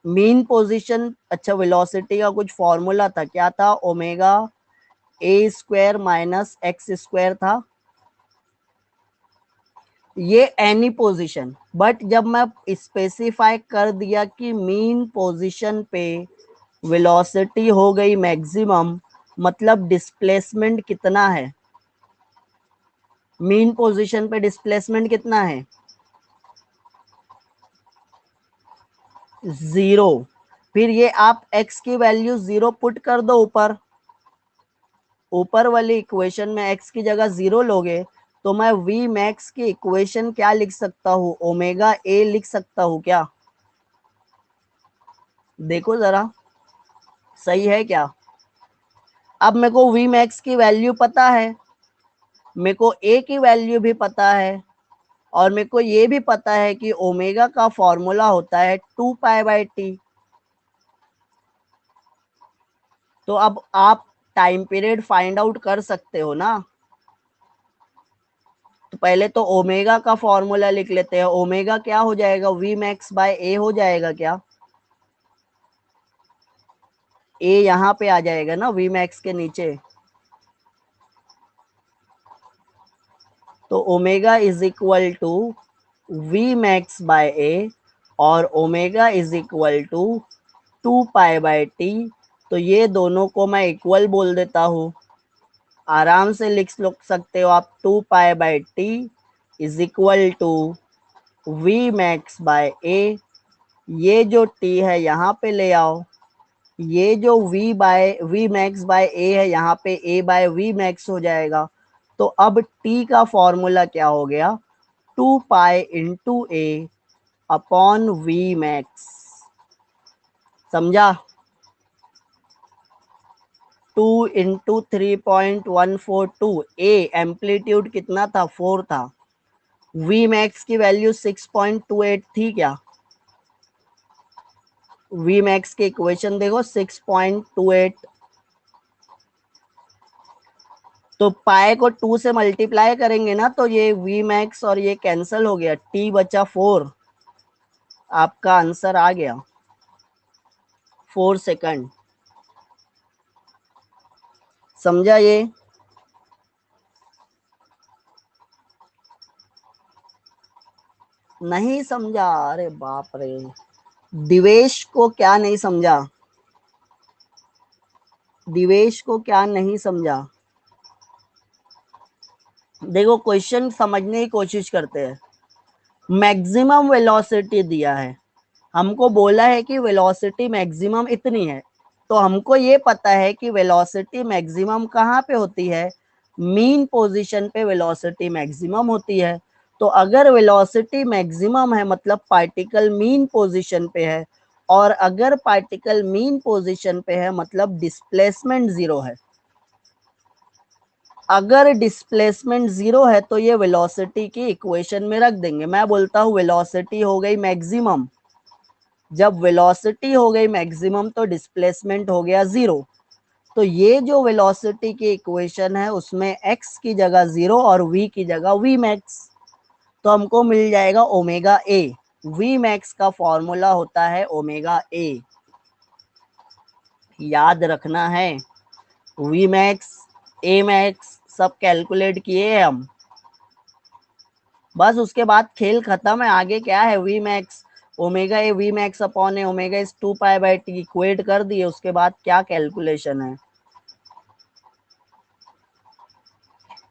मीन पोजीशन, अच्छा वेलोसिटी का कुछ फॉर्मूला था, क्या था? Omega A square minus x square था, ये एनी पोजीशन। बट जब मैं स्पेसिफाई कर दिया कि मीन पोजीशन पे वेलोसिटी हो गई मैक्सिमम, मतलब डिस्प्लेसमेंट कितना है? मीन पोजीशन पे डिस्प्लेसमेंट कितना है? 0। फिर ये आप x की वैल्यू 0 पुट कर दो ऊपर, ऊपर वाली इक्वेशन में x की जगह 0 लोगे तो मैं v मैक्स की इक्वेशन क्या लिख सकता हूँ? ओमेगा a लिख सकता हूँ क्या? देखो जरा, सही है क्या? अब मेरे को v मैक्स की वैल्यू पता है, मेरे को a की वैल्यू भी पता है, और मेरे को ये भी पता है कि ओमेगा का फॉर्मूला होता है 2π/t। तो अब आप टाइम पीरियड फाइंड आउट कर सकते हो ना। तो पहले तो ओमेगा का फॉर्मूला लिख लेते हैं। ओमेगा क्या हो जाएगा? वी मैक्स बाय ए हो जाएगा क्या? ए यहाँ पे आ जाएगा ना वी मैक्स के नीचे। तो omega is equal to V max by A, और omega is equal to 2π/t। तो ये दोनों को मैं इक्वल बोल देता हूँ, आराम से लिख सकते हो आप। 2π/t is equal to V max by A. ये जो t है यहाँ पे ले आओ, ये जो वी मैक्स बाय ए है यहाँ पे a बाय वी मैक्स हो जाएगा। तो अब t का फॉर्मूला क्या हो गया? 2π/a upon V max. समझा? 2 × 3.142। a एम्पलीट्यूड कितना था? 4 था। वी मैक्स की वैल्यू 6.28 थी क्या? वी मैक्स की इक्वेशन देखो 6.28। तो पाए को 2 से मल्टीप्लाई करेंगे ना तो ये वी मैक्स और ये कैंसिल हो गया, टी बचा 4। आपका आंसर आ गया 4 सेकंड। समझा ये? नहीं समझा? अरे बाप रे, दिवेश को क्या नहीं समझा? दिवेश को क्या नहीं समझा? देखो क्वेश्चन समझने की कोशिश करते हैं। मैक्सिमम वेलोसिटी दिया है, हमको बोला है कि वेलोसिटी मैक्सिमम इतनी है, तो हमको ये पता है कि वेलोसिटी मैक्सिमम कहाँ पे होती है? मीन पोजीशन पे वेलोसिटी मैक्सिमम होती है। तो अगर वेलोसिटी मैक्सिमम है मतलब पार्टिकल मीन पोजीशन पे है, और अगर पार्टिकल मीन पोजीशन पे है मतलब डिस्प्लेसमेंट 0 है। अगर डिस्प्लेसमेंट 0 है तो ये वेलोसिटी की इक्वेशन में रख देंगे। मैं बोलता हूँ वेलोसिटी हो गई मैक्सिमम। जब वेलोसिटी हो गई मैक्सिमम तो डिस्प्लेसमेंट हो गया 0। तो ये जो वेलोसिटी की इक्वेशन है उसमें x की जगह 0 और v की जगह v मैक्स, तो हमको मिल जाएगा ओमेगा a। v मैक्स का फॉर्मूला होता है ओमेगा a, याद रखना है। v मैक्स, a मैक्स सब कैलकुलेट किए हैं हम, बस उसके बाद खेल खत्म है। आगे क्या है? V max omega A V max upon A omega is 2π/t equate कर दिए, उसके बाद क्या कैलकुलेशन है?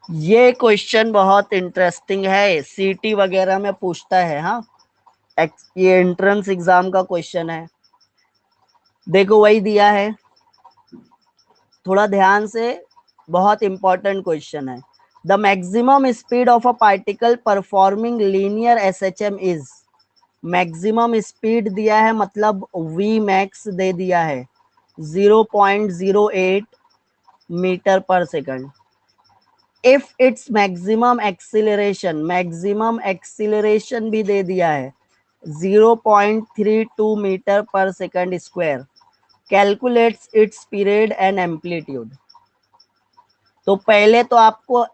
ये क्वेश्चन बहुत इंटरेस्टिंग है, सीटी वगैरह में पूछता है। हाँ, ये एंट्रेंस एग्जाम का क्वेश्चन है। देखो वही दिया है, थोड़ा ध्यान से, बहुत इंपॉर्टेंट क्वेश्चन है। The maximum speed of a particle performing linear SHM is. Maximum speed दिया है मतलब वी मैक्स दे दिया है 0.08 मीटर पर second. If its maximum acceleration भी दे दिया है 0.32 मीटर पर second square. Calculates it's period and amplitude. तो पहले तो आपको,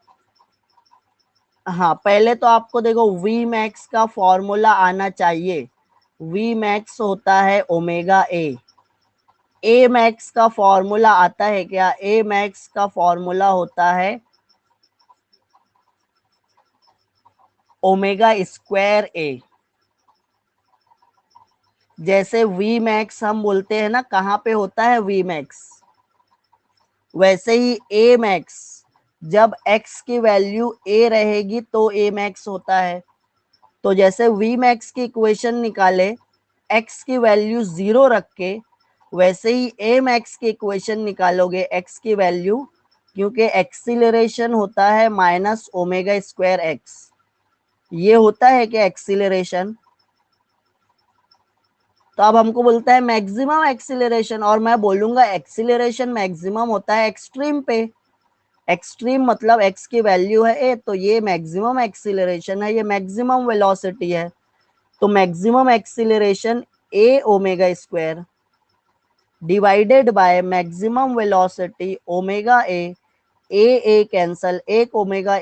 हाँ पहले तो आपको देखो वी मैक्स का फॉर्मूला आना चाहिए। वी मैक्स होता है ओमेगा ए मैक्स का फॉर्मूला आता है क्या? ए मैक्स का फॉर्मूला होता है ओमेगा स्क्वायर ए। जैसे वी मैक्स हम बोलते हैं ना, कहाँ पे होता है वी मैक्स, वैसे ही ए मैक्स जब एक्स की वैल्यू ए रहेगी तो ए मैक्स होता है। तो जैसे वी मैक्स की इक्वेशन निकाले एक्स की वैल्यू 0 रख के, वैसे ही ए मैक्स की इक्वेशन निकालोगे एक्स की वैल्यू, क्योंकि एक्सीलरेशन होता है माइनस ओमेगा स्क्वायर एक्स। ये होता है क्या एक्सीलरेशन? तो अब हमको बोलता है मैक्सिमम एक्सीलरेशन, और मैं बोलूंगा एक्सीलरेशन मैक्सिमम होता है एक्सट्रीम पे। एक्सट्रीम मतलब एक्स की वैल्यू है ए, तो ये मैक्सिमम एक्सीलरेशन है, ये मैक्सिमम वेलोसिटी है। तो maximum acceleration A omega square divided by maximum velocity omega A cancel, एक ओमेगा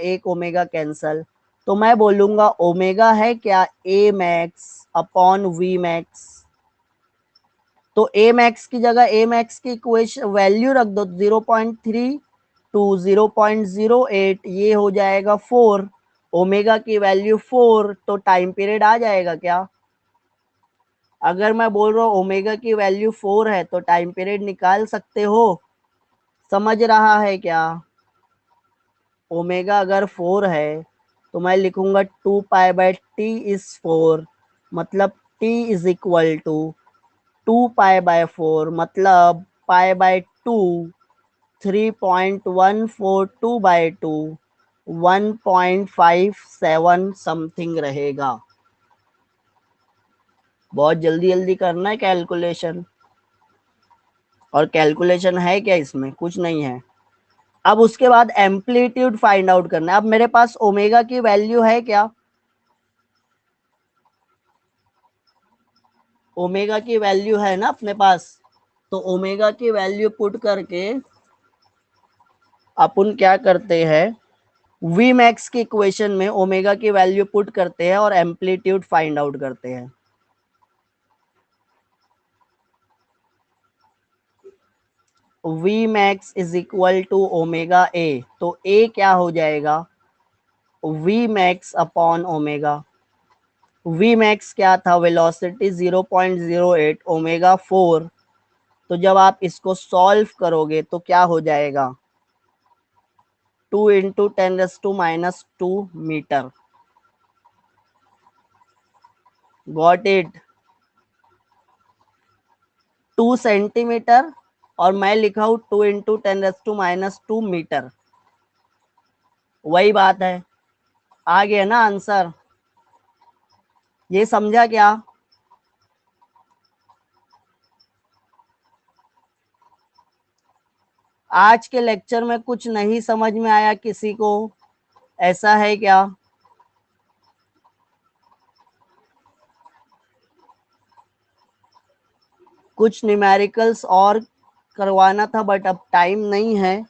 कैंसल। तो मैं बोलूंगा ओमेगा है क्या ए मैक्स अपॉन वी मैक्स। तो ए मैक्स की जगह ए मैक्स की इक्वेशन वैल्यू रख दो 0.3 टू 0.08, ये हो जाएगा 4। ओमेगा की वैल्यू 4, तो टाइम पीरियड आ जाएगा क्या? अगर मैं बोल रहा हूँ ओमेगा की वैल्यू 4 है तो टाइम पीरियड निकाल सकते हो। समझ रहा है क्या? ओमेगा अगर 4 है तो मैं लिखूंगा 2 पाई/t इज 4, मतलब t इज इक्वल टू 2 पाई/4, मतलब पाई/2, 3.142/2, 1.57 समथिंग रहेगा। बहुत जल्दी जल्दी करना है कैलकुलेशन, और कैलकुलेशन है क्या इसमें? कुछ नहीं है। अब उसके बाद एम्पलीट्यूड फाइंड आउट करना है। अब मेरे पास ओमेगा की वैल्यू है क्या? ओमेगा की वैल्यू है ना अपने पास। तो ओमेगा की वैल्यू पुट करके अपन क्या करते हैं, वी मैक्स की इक्वेशन में ओमेगा की वैल्यू पुट करते हैं और एम्पलीट्यूड फाइंड आउट करते हैं। V max is equal to omega A, तो ए क्या हो जाएगा? V max upon omega. V max क्या था? Velocity 0.08 omega 4। तो जब आप इसको सॉल्व करोगे तो क्या हो जाएगा? 2 × 10⁻² मीटर। Got it? 2 सेंटीमीटर, और मैं लिखा हूं 2 × 10⁻² मीटर। वही बात है, आ गया ना आंसर? ये समझा क्या? आज के लेक्चर में कुछ नहीं समझ में आया किसी को? ऐसा है क्या? कुछ न्यूमेरिकल्स और करवाना था बट अब टाइम नहीं है,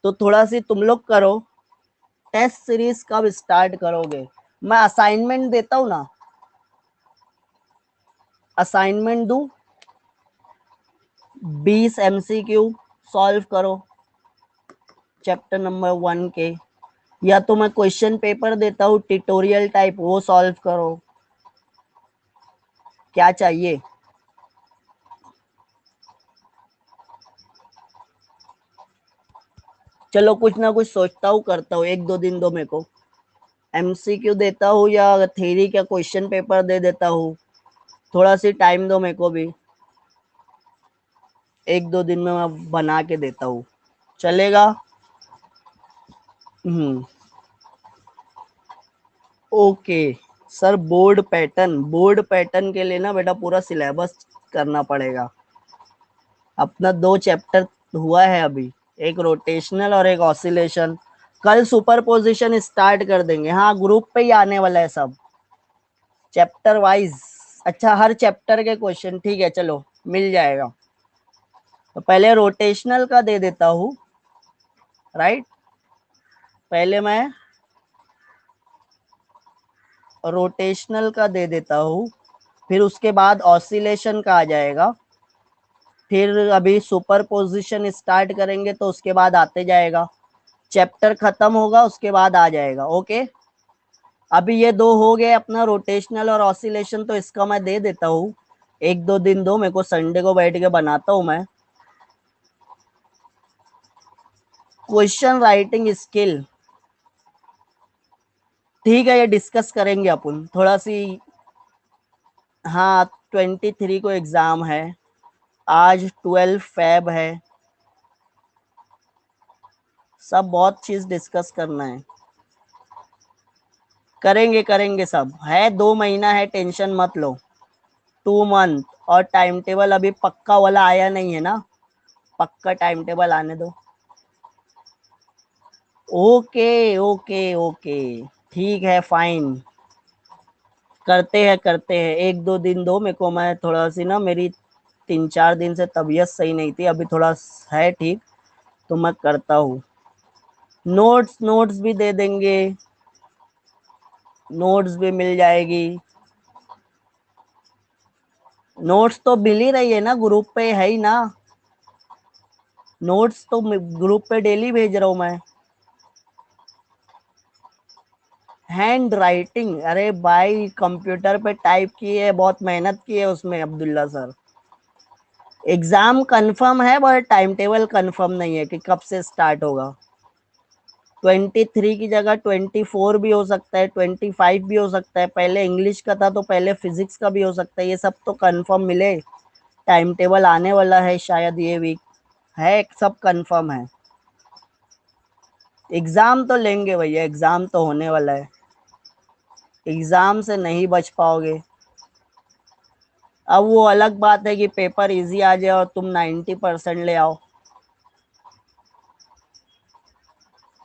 तो थोड़ा सी तुम लोग करो। टेस्ट सीरीज कब स्टार्ट करोगे? मैं असाइनमेंट देता हूँ ना, असाइनमेंट दूं? 20 MCQ सॉल्व करो चैप्टर नंबर 1 के, या तो मैं क्वेश्चन पेपर देता हूँ ट्यूटोरियल टाइप, वो सॉल्व करो। क्या चाहिए? चलो कुछ ना कुछ सोचता हूँ, करता हूँ, 1-2 दिन दो मेरे को। MCQ देता हूँ या थ्योरी का क्वेश्चन पेपर दे देता हूँ, थोड़ा सी टाइम दो मेरे को भी। 1-2 दिन में मैं बना के देता हूँ, चलेगा? Okay sir. बोर्ड पैटर्न के लिए ना बेटा पूरा सिलेबस करना पड़ेगा। अपना 2 चैप्टर हुआ है अभी, एक रोटेशनल और एक ऑसिलेशन। कल सुपरपोजिशन स्टार्ट कर देंगे। हाँ ग्रुप पे ही आने वाला है सब, चैप्टर वाइज। अच्छा हर चैप्टर के क्वेश्चन, ठीक है चलो मिल जाएगा। तो पहले रोटेशनल का दे देता हूँ, राइट। पहले मैं रोटेशनल का दे देता हूँ, फिर उसके बाद ऑसिलेशन का आ जाएगा, फिर अभी सुपर पोजिशन स्टार्ट करेंगे तो उसके बाद आते जाएगा, चैप्टर खत्म होगा उसके बाद आ जाएगा। ओके, अभी ये दो हो गए अपना, रोटेशनल और ऑसिलेशन, तो इसका मैं दे देता हूँ। एक दो दिन दो मेरे को, संडे को बैठ के बनाता हूँ मैं। क्वेश्चन राइटिंग स्किल, ठीक है, ये डिस्कस करेंगे अपन थोड़ा सी। हाँ, 23 को एग्जाम है, आज 12 फेब है, सब बहुत चीज डिस्कस करना है। करेंगे करेंगे, सब है, 2 महीना है, टेंशन मत लो। 2 मंथ, और टाइम टेबल अभी पक्का वाला आया नहीं है ना, पक्का टाइम टेबल आने दो। ओके ओके ओके, ठीक है, फाइन, करते हैं 1 2 दिन दो मेरे को, मैं थोड़ा सी ना, मेरी 3 4 दिन से तबीयत सही नहीं थी, अभी थोड़ा है ठीक, तो मैं करता हूँ। नोट्स नोट्स भी दे देंगे, नोट्स भी मिल जाएगी। नोट्स तो मिल ही रही है ना, ग्रुप पे है ही ना, नोट्स तो ग्रुप पे डेली भेज रहा हूँ मैं। हैंड राइटिंग, अरे भाई कंप्यूटर पे टाइप की है, बहुत मेहनत की है उसमें अब्दुल्ला सर। एग्जाम कंफर्म है, बट टाइम टेबल कंफर्म नहीं है कि कब से स्टार्ट होगा। 23 की जगह 24 भी हो सकता है, 25 भी हो सकता है, पहले इंग्लिश का था तो पहले फिजिक्स का भी हो सकता है, ये सब तो कंफर्म मिले। टाइम टेबल आने वाला है शायद ये वीक, है सब कंफर्म है। एग्जाम तो लेंगे भैया, एग्जाम तो होने वाला है, एग्जाम से नहीं बच पाओगे। अब वो अलग बात है कि पेपर इजी आ जाए और तुम 90% ले आओ।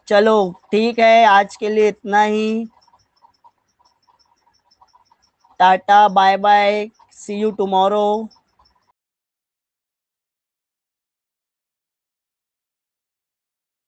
चलो ठीक है, आज के लिए इतना ही। Tata bye bye, see you tomorrow.